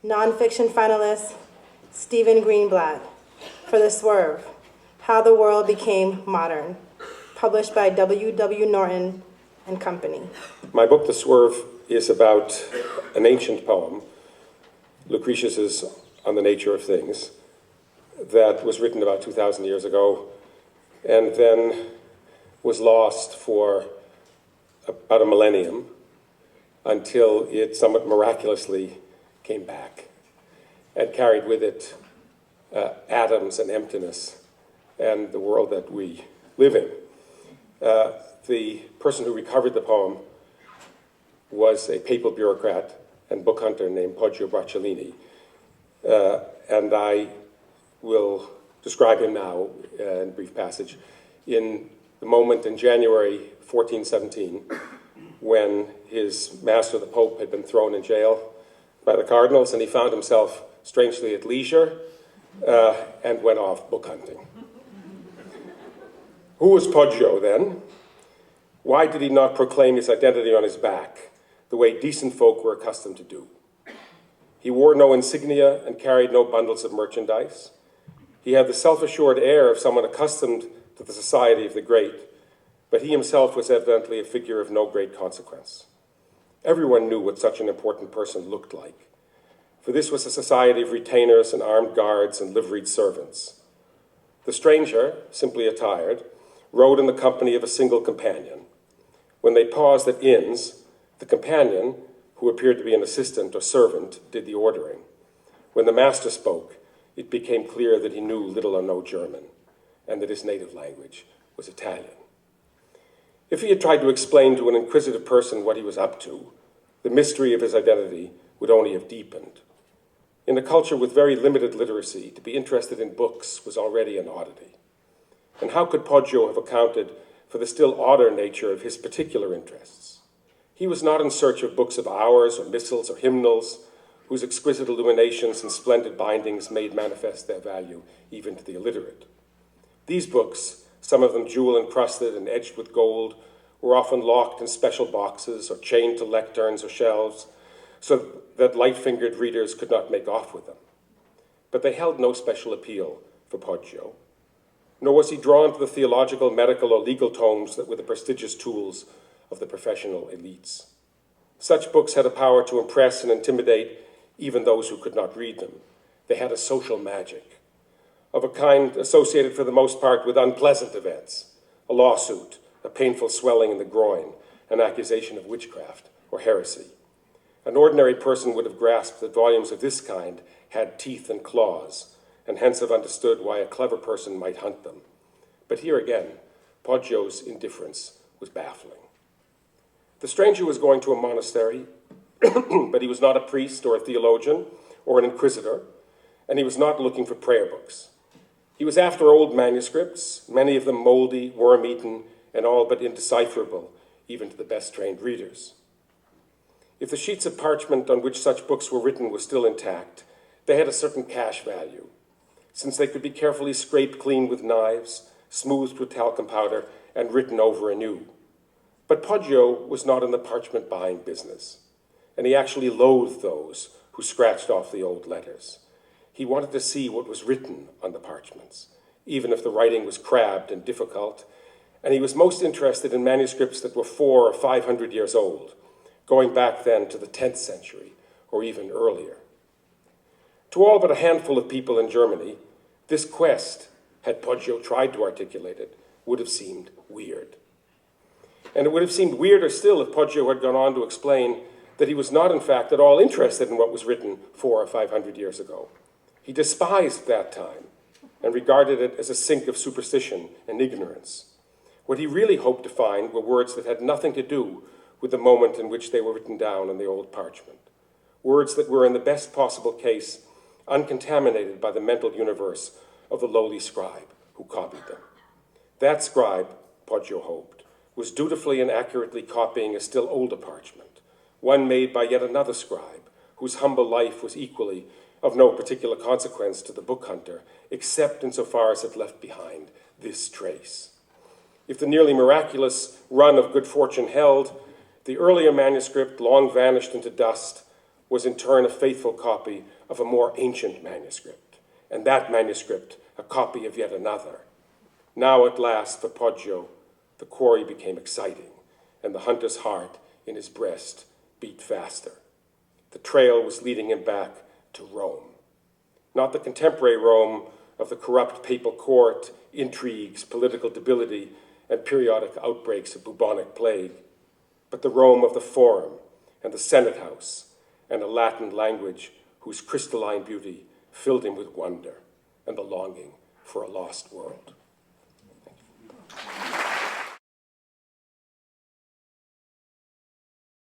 nonfiction finalist Stephen Greenblatt for the Swerve, How the World Became Modern, published by W. Norton and Company. My book, The Swerve, is about an ancient poem, Lucretius's On the Nature of Things, that was written about 2,000 years ago and then was lost for about a millennium until it somewhat miraculously came back and carried with it atoms and emptiness and the world that we live in. The person who recovered the poem was a papal bureaucrat and book hunter named Poggio Bracciolini, and I will describe him now in brief passage. In the moment in January 1417, when his master, the Pope, had been thrown in jail by the cardinals, and he found himself strangely at leisure and went off book hunting. Who was Poggio then? Why did he not proclaim his identity on his back, the way decent folk were accustomed to do? He wore no insignia and carried no bundles of merchandise. He had the self-assured air of someone accustomed to the society of the great, but he himself was evidently a figure of no great consequence. Everyone knew what such an important person looked like, for this was a society of retainers and armed guards and liveried servants. The stranger, simply attired, rode in the company of a single companion. When they paused at inns, the companion, who appeared to be an assistant or servant, did the ordering. When the master spoke, it became clear that he knew little or no German, and that his native language was Italian. If he had tried to explain to an inquisitive person what he was up to, the mystery of his identity would only have deepened. In a culture with very limited literacy, to be interested in books was already an oddity. And how could Poggio have accounted for the still odder nature of his particular interests? He was not in search of books of hours or missals or hymnals, whose exquisite illuminations and splendid bindings made manifest their value even to the illiterate. These books, some of them jewel-encrusted and edged with gold, were often locked in special boxes or chained to lecterns or shelves so that light-fingered readers could not make off with them. But they held no special appeal for Poggio, nor was he drawn to the theological, medical, or legal tomes that were the prestigious tools of the professional elites. Such books had a power to impress and intimidate even those who could not read them. They had a social magic, of a kind associated for the most part with unpleasant events, a lawsuit, a painful swelling in the groin, an accusation of witchcraft or heresy. An ordinary person would have grasped that volumes of this kind had teeth and claws, and hence have understood why a clever person might hunt them. But here again, Poggio's indifference was baffling. The stranger was going to a monastery, but he was not a priest or a theologian or an inquisitor, and he was not looking for prayer books. He was after old manuscripts, many of them moldy, worm-eaten, and all but indecipherable, even to the best-trained readers. If the sheets of parchment on which such books were written were still intact, they had a certain cash value, since they could be carefully scraped clean with knives, smoothed with talcum powder, and written over anew. But Poggio was not in the parchment buying business, and he actually loathed those who scratched off the old letters. He wanted to see what was written on the parchments, even if the writing was crabbed and difficult, and he was most interested in manuscripts that were 400 or 500 years old, going back then to the 10th century or even earlier. To all but a handful of people in Germany, this quest, had Poggio tried to articulate it, would have seemed weird. And it would have seemed weirder still if Poggio had gone on to explain that he was not, in fact, at all interested in what was written 400 or 500 years ago. He despised that time and regarded it as a sink of superstition and ignorance. What he really hoped to find were words that had nothing to do with the moment in which they were written down on the old parchment. Words that were, in the best possible case, uncontaminated by the mental universe of the lowly scribe who copied them. That scribe, Poggio hoped, was dutifully and accurately copying a still older parchment, one made by yet another scribe, whose humble life was equally of no particular consequence to the book hunter, except insofar as it left behind this trace. If the nearly miraculous run of good fortune held, the earlier manuscript, long vanished into dust, was in turn a faithful copy of a more ancient manuscript, and that manuscript a copy of yet another. Now at last, for Poggio, the quarry became exciting, and the hunter's heart in his breast beat faster. The trail was leading him back to Rome. Not the contemporary Rome of the corrupt papal court, intrigues, political debility, and periodic outbreaks of bubonic plague, but the Rome of the Forum and the Senate House, and a Latin language whose crystalline beauty filled him with wonder and the longing for a lost world.